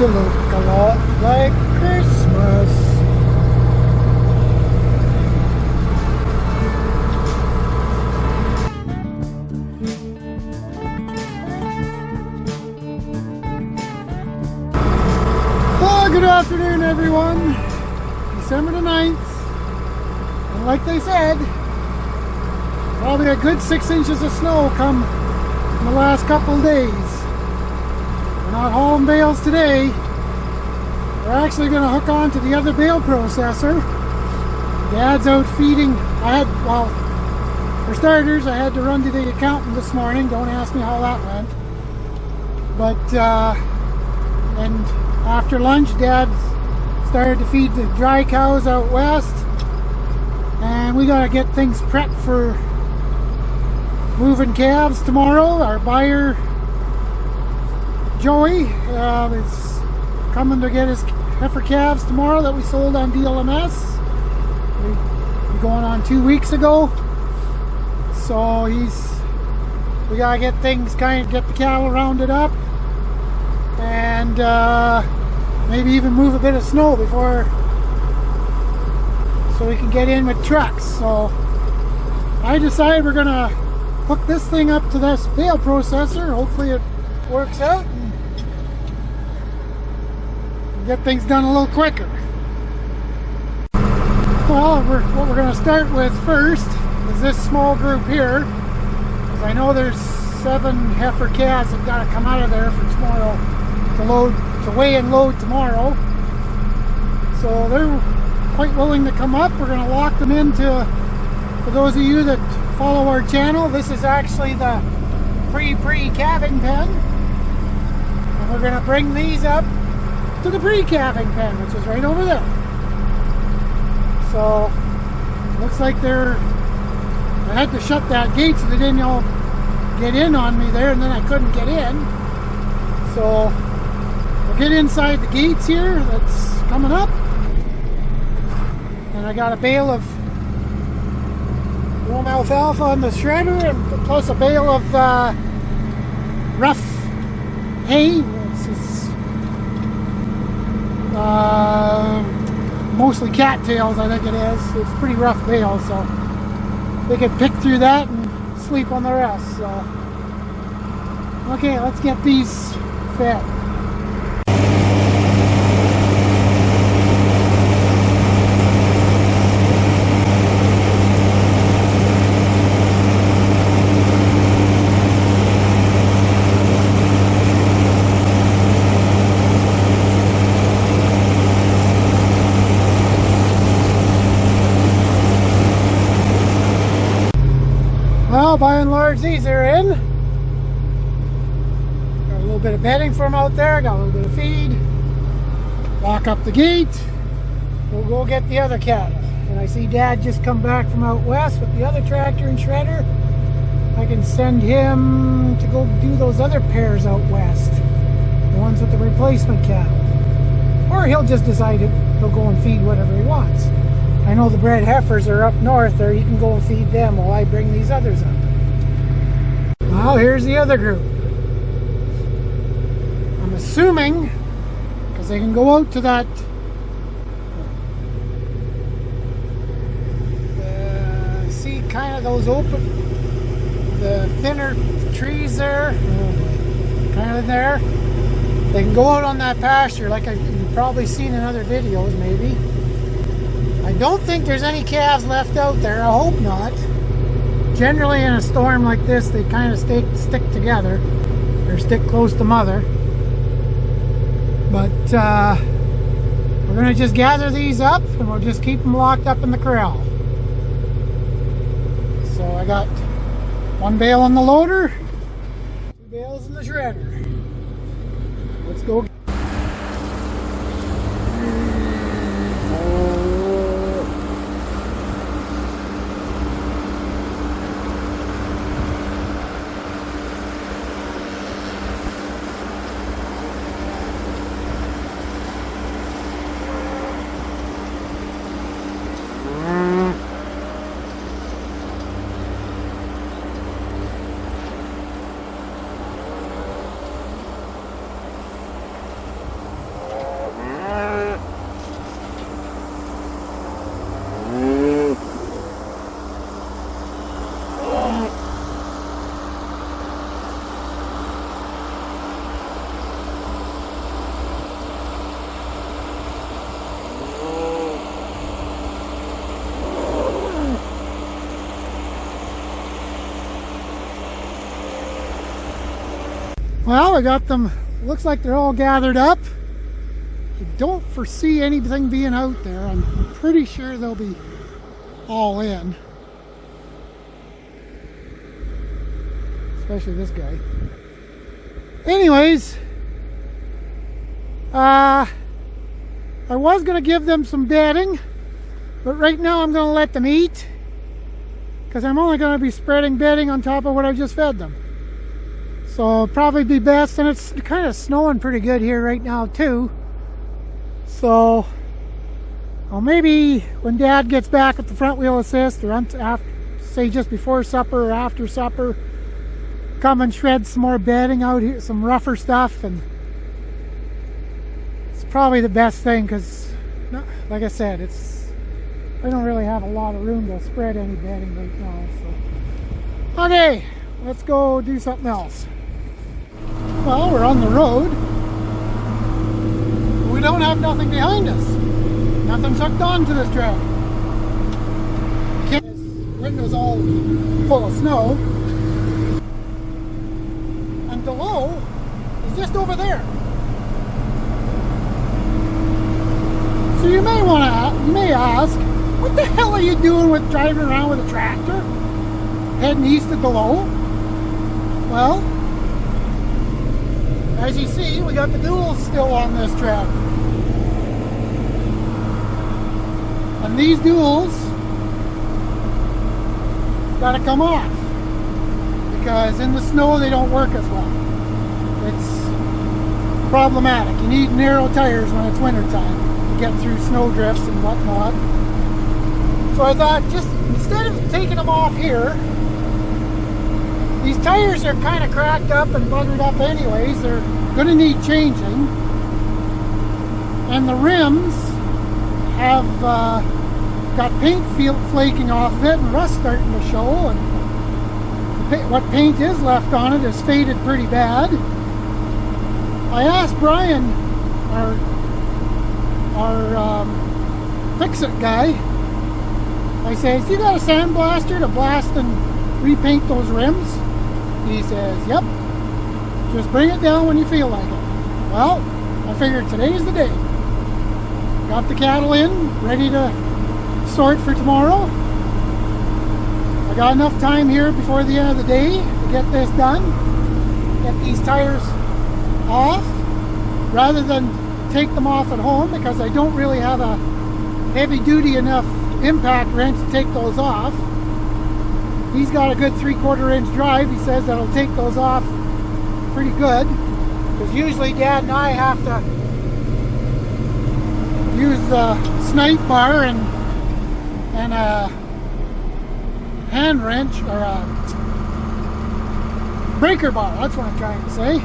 to look a lot like Christmas. Good afternoon, everyone. December the 9th. And like they said, probably a good 6 inches of snow come in the last couple of days. We're not hauling bales today. We're actually going to hook on to the other bale processor. Dad's out feeding. Well, for starters, I had to run to the accountant this morning. Don't ask me how that went. But, and after lunch, Dad started to feed the dry cows out west, and we gotta get things prepped for moving calves tomorrow. Our buyer, Joey, is coming to get his heifer calves tomorrow that we sold on DLMS. We're going on 2 weeks ago, so we gotta get things get the cattle rounded up, and maybe even move a bit of snow so we can get in with trucks. So I decided we're gonna hook this thing up to this bale processor. Hopefully it works out and get things done a little quicker. Well, what we're gonna start with first is this small group here, because I know there's 7 heifer calves that gotta come out of there for tomorrow to weigh and load tomorrow. So they're quite willing to come up. We're going to lock them into, for those of you that follow our channel, this is actually the pre-calving pen. And we're going to bring these up to the pre-calving pen, which is right over there. So looks like I had to shut that gate so they didn't all get in on me there, and then I couldn't get in. So we'll get inside the gates here that's coming up. And I got a bale of warm alfalfa on the shredder, and plus a bale of rough hay. It's mostly cattails, I think it is. It's a pretty rough bale, so they can pick through that and sleep on the rest. So okay, let's get these fed. Well, by and large, these are in. Got a little bit of bedding for them out there, got a little bit of feed. Lock up the gate. We'll go get the other cattle. And I see Dad just come back from out west with the other tractor and shredder. I can send him to go do those other pairs out west. The ones with the replacement cattle. Or he'll just decide he'll go and feed whatever he wants. I know the bred heifers are up north there. You can go and feed them while I bring these others up. Well, here's the other group. I'm assuming, because they can go out to that see kind of those the thinner trees there, kind of there. They can go out on that pasture like you've probably seen in other videos maybe. I don't think there's any calves left out there. I hope not. Generally in a storm like this, they kind of stick together or stick close to mother. But we're going to just gather these up and we'll just keep them locked up in the corral. So I got 1 bale on the loader, 2 bales in the shredder. Let's go. Well, I got them, looks like they're all gathered up. I don't foresee anything being out there. I'm pretty sure they'll be all in. Especially this guy. Anyways, I was going to give them some bedding, but right now I'm going to let them eat because I'm only going to be spreading bedding on top of what I just fed them. So it'll probably be best, and it's kind of snowing pretty good here right now too. So well, maybe when Dad gets back at the front wheel assist, or after, say just before supper or after supper, come and shred some more bedding out here, some rougher stuff, and it's probably the best thing because, like I said, I don't really have a lot of room to spread any bedding right now. So, okay, let's go do something else. Well, we're on the road. We don't have nothing behind us. Nothing's hooked on to this track. This window's all full of snow. And below is just over there. So you may ask, what the hell are you doing with driving around with a tractor heading east of below? Well, as you see, we got the duals still on this track. And these duals got to come off because in the snow they don't work as well. It's problematic. You need narrow tires when it's wintertime to get through snow drifts and whatnot. So I thought, just instead of taking them off here, these tires are kind of cracked up and buggered up anyways. They're going to need changing. And the rims have got paint flaking off of it and rust starting to show. And what paint is left on it is faded pretty bad. I asked Brian, our fix-it guy, I says, you got a sandblaster to blast and repaint those rims? He says, yep. Just bring it down when you feel like it. Well, I figured today's the day. Got the cattle in, ready to sort for tomorrow. I got enough time here before the end of the day to get this done. Get these tires off, rather than take them off at home because I don't really have a heavy duty enough impact wrench to take those off. He's got a good 3/4 inch drive. He says that'll take those off pretty good because usually Dad and I have to use the snipe bar and a hand wrench or a breaker bar. That's what I'm trying to say.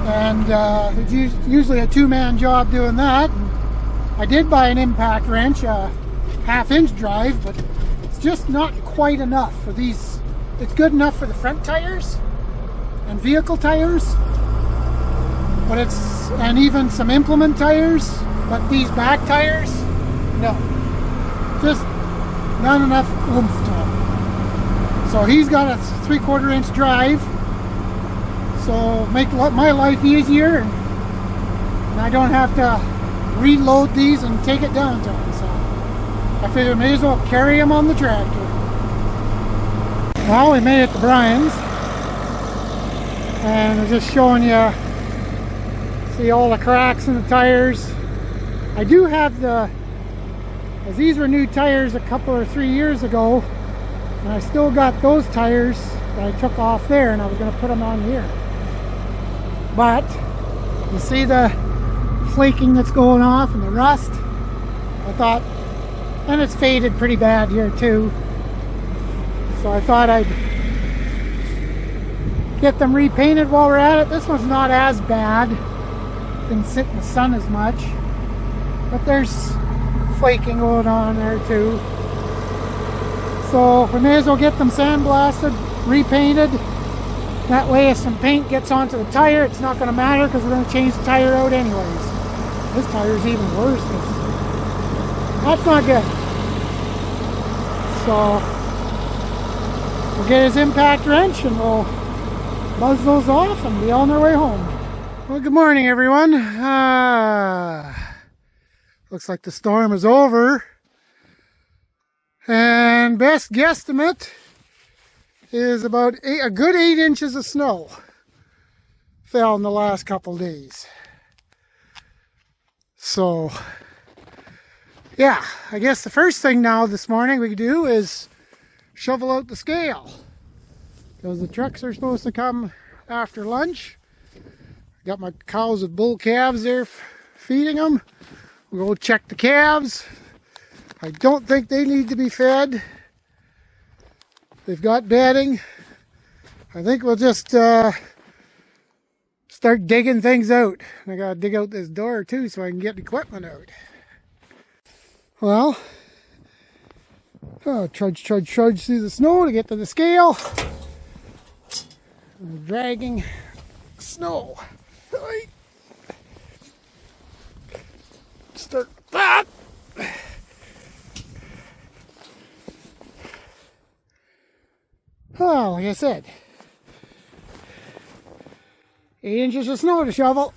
And it's usually a two-man job doing that. And I did buy an impact wrench, a 1/2 inch drive, but it's just not quite enough for these. It's good enough for the front tires and vehicle tires, but and even some implement tires, but these back tires, no. Just not enough oomph to them. So he's got a 3/4 inch drive, so make my life easier, and I don't have to reload these and take it down to him. So I figured I may as well carry him on the tractor. Well, we made it to Brian's, and I'm just showing you, see all the cracks in the tires. I do have as these were new tires a couple or 3 years ago, and I still got those tires that I took off there, and I was going to put them on here. But you see the flaking that's going off and the rust? I thought, and it's faded pretty bad here too, so I thought I'd get them repainted while we're at it. This one's not as bad, didn't sit in the sun as much, but there's flaking going on there too. So we may as well get them sandblasted, repainted. That way if some paint gets onto the tire, it's not going to matter because we're going to change the tire out anyways. This tire's even worse. That's not good. So we'll get his impact wrench and we'll buzz those off and be on their way home. Well, good morning, everyone. Looks like the storm is over. And best guesstimate is about a good 8 inches of snow fell in the last couple days. So, yeah, I guess the first thing now this morning we do is shovel out the scale, because the trucks are supposed to come after lunch. Got my cows with bull calves there feeding them. We'll go check the calves. I don't think they need to be fed. They've got bedding. I think we'll just start digging things out. I gotta dig out this door too so I can get the equipment out. Well, trudge through the snow to get to the scale. I'm dragging snow. Start that. Oh, like I said, 8 inches of snow to shovel.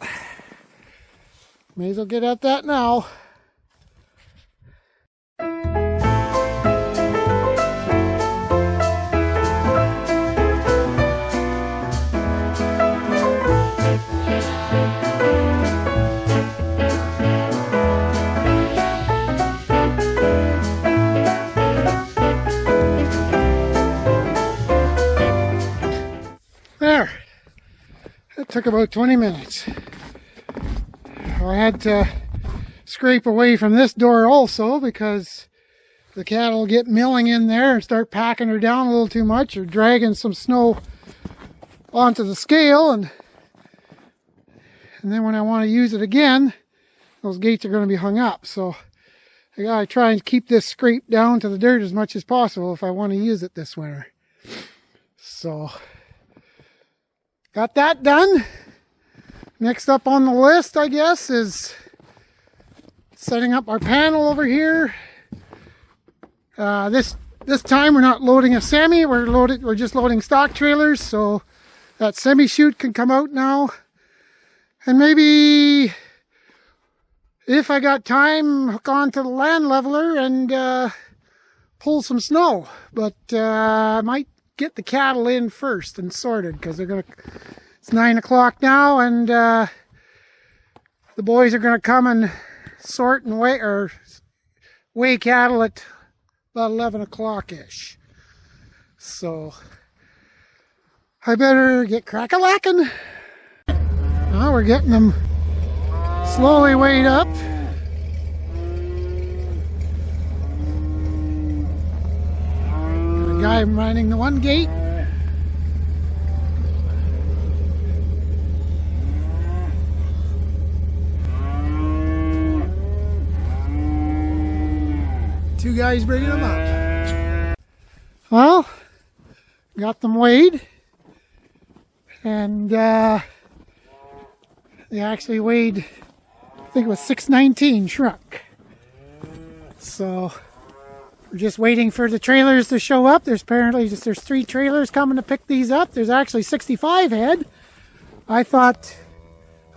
May as well get at that now. There. That took about 20 minutes. I had to scrape away from this door also because the cattle get milling in there and start packing her down a little too much or dragging some snow onto the scale, and then when I want to use it again, those gates are going to be hung up. So I gotta try and keep this scraped down to the dirt as much as possible if I want to use it this winter. So got that done. Next up on the list, I guess, is setting up our panel over here. This time we're not loading a semi. We're just loading stock trailers, so that semi chute can come out now. And maybe if I got time, hook on to the land leveler and pull some snow. But I might get the cattle in first and sorted, because it's 9 o'clock now, and the boys are gonna come and sort and weigh cattle at about 11 o'clock ish. So I better get crack-a-lacking. Now we're getting them slowly weighed up. Got a guy running the one gate. Two guys bringing them up. Well, got them weighed, and they actually weighed, I think it was 619 shrunk. So we're just waiting for the trailers to show up. There's 3 trailers coming to pick these up. There's actually 65 head. I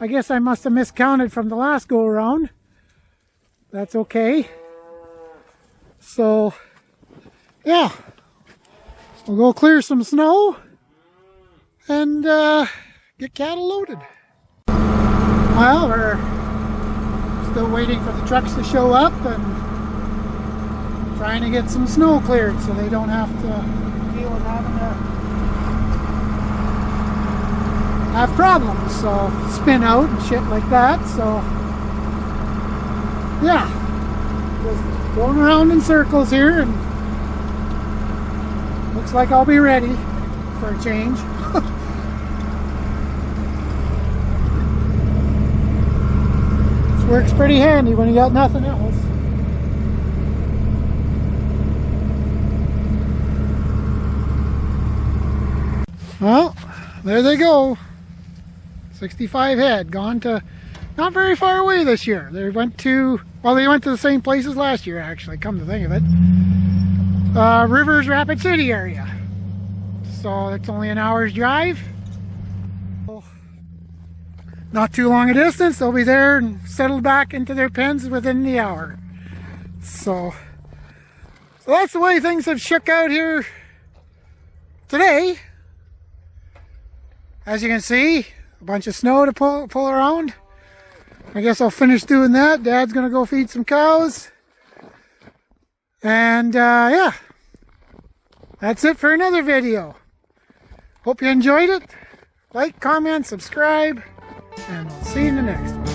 guess I must have miscounted from the last go around. That's okay. So, yeah, we'll go clear some snow and get cattle loaded. Well, we're still waiting for the trucks to show up and trying to get some snow cleared so they don't have to deal with having to have problems, so spin out and shit like that. So, yeah, just going around in circles here, and looks like I'll be ready for a change. This works pretty handy when you got nothing else. Well, there they go. 65 head gone to not very far away this year. They went to the same place as last year, actually, come to think of it. Rivers, Rapid City area. So it's only an hour's drive. not too long a distance. They'll be there and settled back into their pens within the hour. So that's the way things have shook out here today. As you can see, a bunch of snow to pull around. I guess I'll finish doing that. Dad's gonna go feed some cows. And yeah, that's it for another video. Hope you enjoyed it. Like, comment, subscribe, and we'll see you in the next one.